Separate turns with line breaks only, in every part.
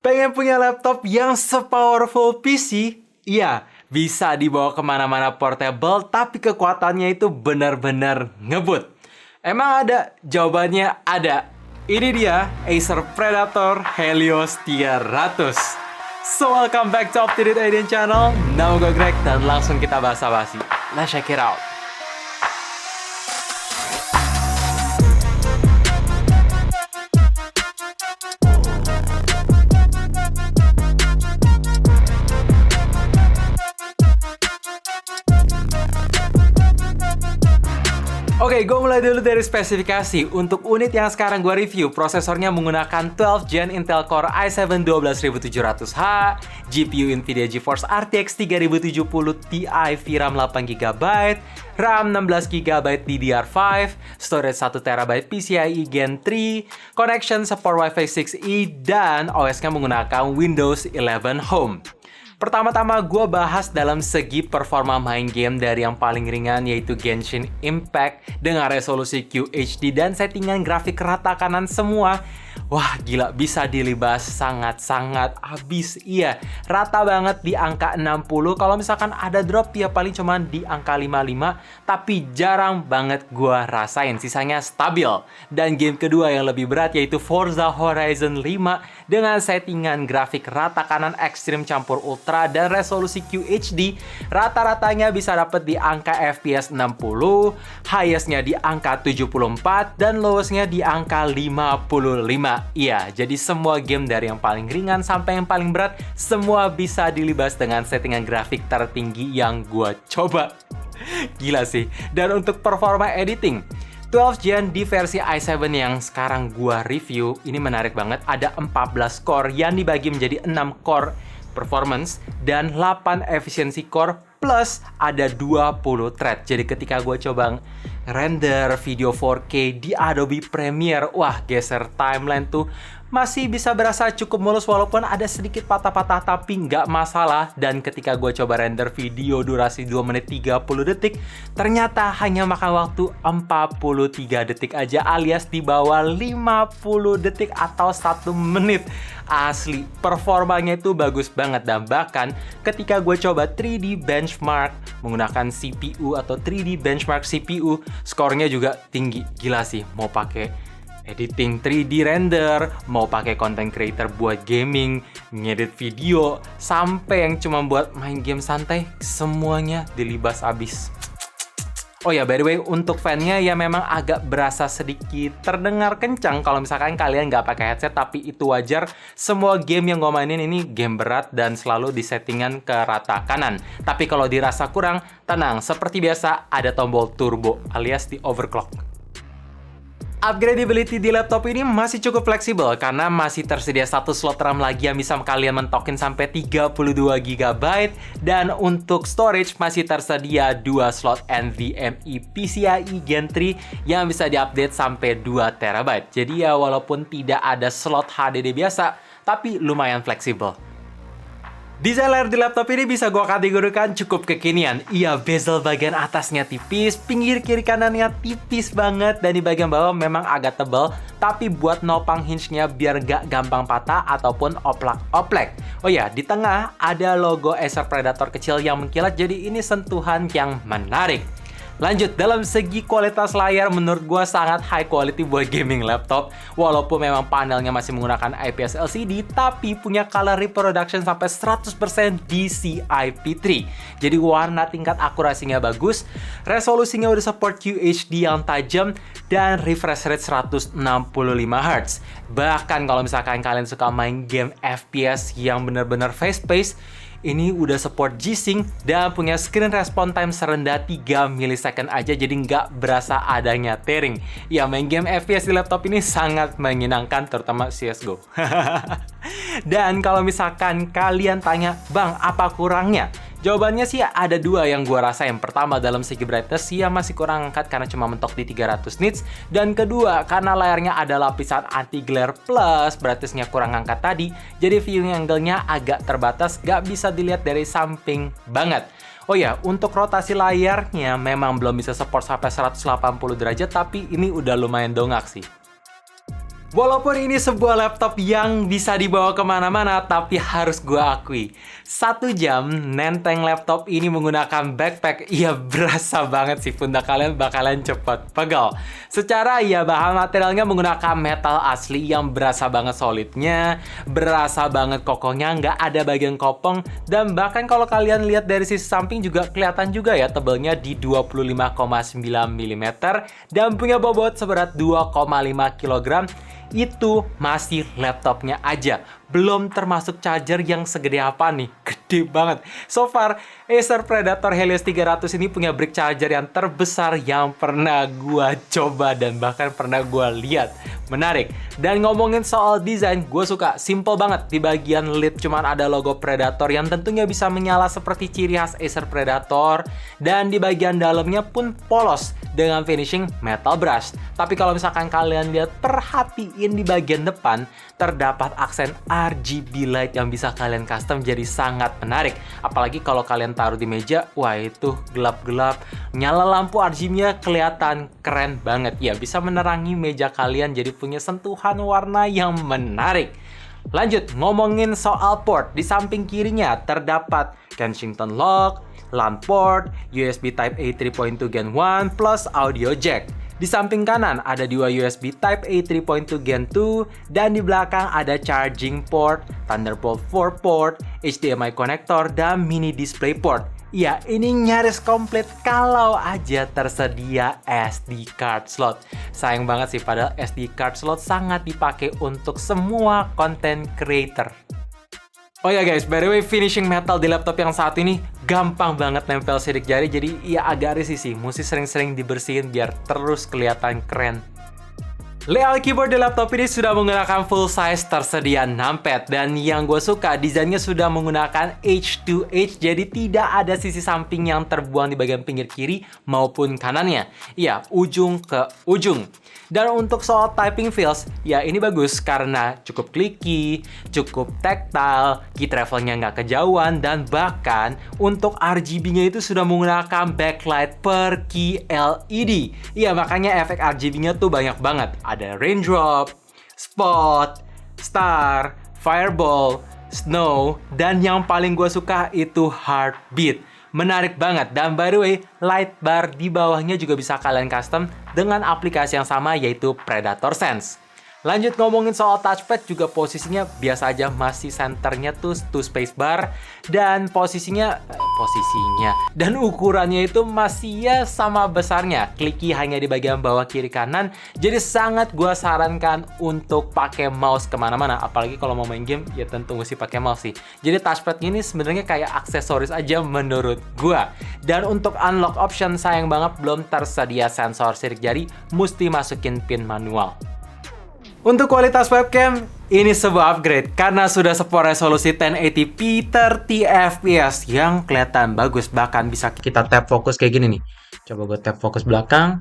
Pengen punya laptop yang sepowerful PC? Iya, bisa dibawa kemana-mana portable, tapi kekuatannya itu benar-benar ngebut. Emang ada? Jawabannya ada. Ini dia Acer Predator Helios 300. So welcome back to Up-to-Date Alien Channel. Nama gue Greg dan langsung kita basa-basi. Let's check it out. Oke, gue mulai dulu dari spesifikasi. Untuk unit yang sekarang gue review, prosesornya menggunakan 12 Gen Intel Core i7 12700H, GPU Nvidia GeForce RTX 3070 Ti VRAM 8GB, RAM 16GB DDR5, storage 1TB PCIe Gen 3, connection support Wi-Fi 6E, dan OS-nya menggunakan Windows 11 Home. Pertama-tama gue bahas dalam segi performa main game dari yang paling ringan yaitu Genshin Impact dengan resolusi QHD dan settingan grafik rata kanan semua. Wah gila, bisa dilibas sangat-sangat abis. Iya, rata banget di angka 60. Kalau misalkan ada drop ya paling cuman di angka 55. Tapi jarang banget gue rasain, sisanya stabil. Dan game kedua yang lebih berat yaitu Forza Horizon 5 dengan settingan grafik rata kanan ekstrim campur ultra dan resolusi QHD. Rata-ratanya bisa dapet di angka FPS 60, highestnya di angka 74, dan lowestnya di angka 55. Iya, jadi semua game dari yang paling ringan sampai yang paling berat, semua bisa dilibas dengan settingan grafik tertinggi yang gue coba. Gila sih. Dan untuk performa editing, 12 Gen di versi i7 yang sekarang gua review, ini menarik banget. Ada 14 core yang dibagi menjadi 6 core performance dan 8 efficiency core plus ada 20 thread. Jadi ketika gue coba render video 4K di Adobe Premiere, wah geser timeline tuh masih bisa berasa cukup mulus walaupun ada sedikit patah-patah tapi nggak masalah. Dan ketika gue coba render video durasi 2 menit 30 detik, ternyata hanya makan waktu 43 detik aja alias di bawah 50 detik atau 1 menit. Asli, performanya itu bagus banget. Dan bahkan ketika gue coba 3D benchmark menggunakan CPU atau 3D benchmark CPU, skornya juga tinggi. Gila sih, mau pakai editing 3D render, mau pakai content creator buat gaming, ngedit video, sampai yang cuma buat main game santai, semuanya dilibas abis. Oh ya, by the way, untuk fan-nya ya memang agak berasa sedikit terdengar kencang kalau misalkan kalian nggak pakai headset, tapi itu wajar. Semua game yang gue mainin ini game berat dan selalu disettingan ke rata kanan. Tapi kalau dirasa kurang, tenang, seperti biasa ada tombol turbo alias di overclock. Upgradability di laptop ini masih cukup fleksibel karena masih tersedia satu slot RAM lagi yang bisa kalian mentokin sampai 32GB, dan untuk storage masih tersedia 2 slot NVMe PCIe Gen 3 yang bisa diupdate sampai 2TB. Jadi ya walaupun tidak ada slot HDD biasa, tapi lumayan fleksibel. Desain layar di laptop ini bisa gue kategorikan cukup kekinian. Iya, bezel bagian atasnya tipis, pinggir kiri kanannya tipis banget, dan di bagian bawah memang agak tebal, tapi buat nopang hinge-nya biar gak gampang patah ataupun oplak-oplek. Oh ya, di tengah ada logo Acer Predator kecil yang mengkilat, jadi ini sentuhan yang menarik. Lanjut, dalam segi kualitas layar menurut gue sangat high quality buat gaming laptop. Walaupun memang panelnya masih menggunakan IPS LCD, tapi punya color reproduction sampai 100% DCI-P3. Jadi warna tingkat akurasinya bagus, resolusinya udah support QHD yang tajam, dan refresh rate 165Hz. Bahkan kalau misalkan kalian suka main game FPS yang benar-benar fast-paced, ini udah support G-Sync dan punya screen response time serendah 3 millisecond aja, jadi nggak berasa adanya tearing. Ya, main game FPS di laptop ini sangat menyenangkan, terutama CSGO. Dan kalau misalkan kalian tanya, Bang, apa kurangnya? Jawabannya sih ada 2 yang gue rasain. Pertama, dalam segi brightness ya masih kurang angkat karena cuma mentok di 300 nits. Dan kedua, karena layarnya ada lapisan anti glare plus brightnessnya kurang angkat tadi, jadi viewing angle-nya agak terbatas, gak bisa dilihat dari samping banget. Oh ya, untuk rotasi layarnya memang belum bisa support sampai 180 derajat, tapi ini udah lumayan dongak sih. Walaupun ini sebuah laptop yang bisa dibawa kemana-mana, tapi harus gue akui, 1 jam nenteng laptop ini menggunakan backpack, iya berasa banget sih pundak kalian bakalan cepet pegel. Secara ya bahan materialnya menggunakan metal asli yang berasa banget solidnya, berasa banget kokohnya, nggak ada bagian kopong, dan bahkan kalau kalian lihat dari sisi samping juga kelihatan juga ya tebelnya di 25,9 mm dan punya bobot seberat 2,5 kg. Itu masih laptopnya aja, belum termasuk charger yang segede apa nih, gede banget. So far, Acer Predator Helios 300 ini punya brick charger yang terbesar yang pernah gua coba dan bahkan pernah gua lihat. Menarik. Dan ngomongin soal desain, gue suka simple banget. Di bagian lid cuman ada logo Predator yang tentunya bisa menyala seperti ciri khas Acer Predator, dan di bagian dalamnya pun polos dengan finishing metal brush. Tapi kalau misalkan kalian lihat, perhatiin di bagian depan terdapat aksen RGB light yang bisa kalian custom, jadi sangat menarik. Apalagi kalau kalian taruh di meja, wah itu gelap-gelap, nyala lampu RGB-nya kelihatan keren banget. Ya bisa menerangi meja kalian, jadi punya sentuhan warna yang menarik. Lanjut, ngomongin soal port. Di samping kirinya terdapat Kensington lock, LAN port, USB Type-A 3.2 Gen 1 plus audio jack. Di samping kanan ada 2 USB Type-A 3.2 Gen 2, dan di belakang ada charging port, Thunderbolt 4 port, HDMI connector, dan mini display port. Ya, ini nyaris komplit kalau aja tersedia SD card slot. Sayang banget sih, padahal SD card slot sangat dipakai untuk semua content creator. Oh ya guys, by the way, finishing metal di laptop yang saat ini gampang banget nempel sidik jari, jadi ya agak risih sih, mesti sering-sering dibersihin biar terus kelihatan keren. Layout keyboard di laptop ini sudah menggunakan full size, tersedia numpad, dan yang gue suka desainnya sudah menggunakan H2H, jadi tidak ada sisi samping yang terbuang di bagian pinggir kiri maupun kanannya. Ya, ujung ke ujung. Dan untuk soal typing feels, ya ini bagus karena cukup clicky, cukup tactile, key travelnya nggak kejauhan, dan bahkan untuk RGB-nya itu sudah menggunakan backlight per key LED. Iya, makanya efek RGB-nya tuh banyak banget. Ada raindrop, spot, star, fireball, snow, dan yang paling gue suka itu heartbeat. Menarik banget, dan by the way, light bar di bawahnya juga bisa kalian custom dengan aplikasi yang sama, yaitu Predator Sense. Lanjut ngomongin soal touchpad, juga posisinya biasa aja, masih senternya tuh spacebar, dan posisinya dan ukurannya itu masih ya sama besarnya, clicky hanya di bagian bawah kiri kanan, jadi sangat gua sarankan untuk pakai mouse kemana-mana, apalagi kalau mau main game ya tentu mesti pakai mouse sih. Jadi touchpad ini sebenarnya kayak aksesoris aja menurut gua. Dan untuk unlock option, sayang banget belum tersedia sensor sidik jari, mesti masukin pin manual. Untuk kualitas webcam, ini sebuah upgrade karena sudah support resolusi 1080p 30 fps yang kelihatan bagus, bahkan bisa kita tap fokus kayak gini nih. Coba gue tap fokus belakang,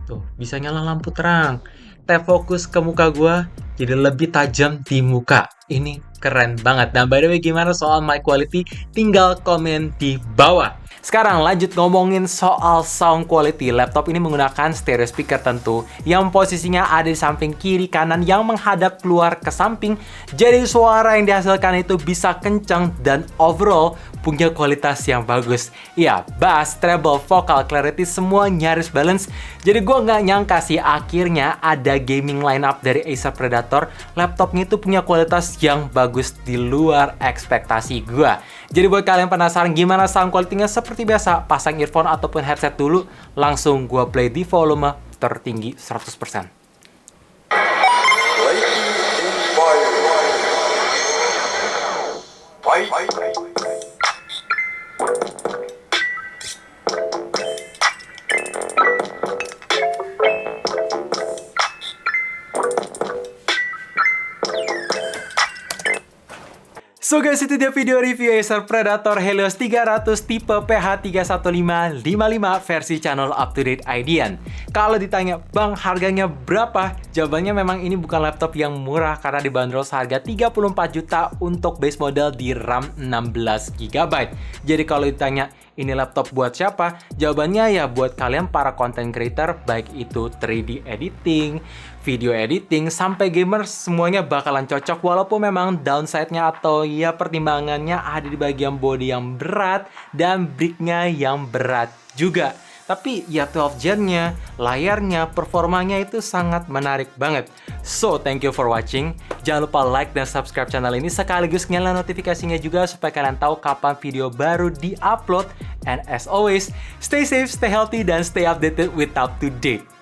tuh bisa nyala lampu terang. Tap fokus ke muka gue, jadi lebih tajam di muka. Ini keren banget. Dan by the way, gimana soal mic quality? Tinggal komen di bawah. Sekarang lanjut ngomongin soal sound quality. Laptop ini menggunakan stereo speaker tentu, yang posisinya ada di samping kiri kanan yang menghadap keluar ke samping. Jadi suara yang dihasilkan itu bisa kencang dan overall punya kualitas yang bagus. Iya, bass, treble, vocal, clarity semua nyaris balance. Jadi gue nggak nyangka sih akhirnya ada gaming lineup dari Acer Predator. Laptopnya itu punya kualitas yang bagus di luar ekspektasi gue. Jadi buat kalian penasaran gimana sound quality-nya, seperti biasa pasang earphone ataupun headset dulu, langsung gue play di volume tertinggi 100%. So guys, itu dia video review Acer Predator Helios 300 tipe PH31555 versi channel up to date IDN. Kalau ditanya, bang harganya berapa? Jawabannya memang ini bukan laptop yang murah karena dibanderol seharga 34 juta untuk base model di RAM 16GB. Jadi kalau ditanya, ini laptop buat siapa? Jawabannya ya buat kalian para content creator, baik itu 3D editing, video editing, sampai gamers semuanya bakalan cocok, walaupun memang downside-nya atau ya pertimbangannya ada di bagian body yang berat dan brick-nya yang berat juga. Tapi ya 12 Gen-nya, layarnya, performanya itu sangat menarik banget. So, thank you for watching. Jangan lupa like dan subscribe channel ini, sekaligus nyalain notifikasinya juga supaya kalian tahu kapan video baru di-upload. And as always, stay safe, stay healthy, dan stay updated with up to date.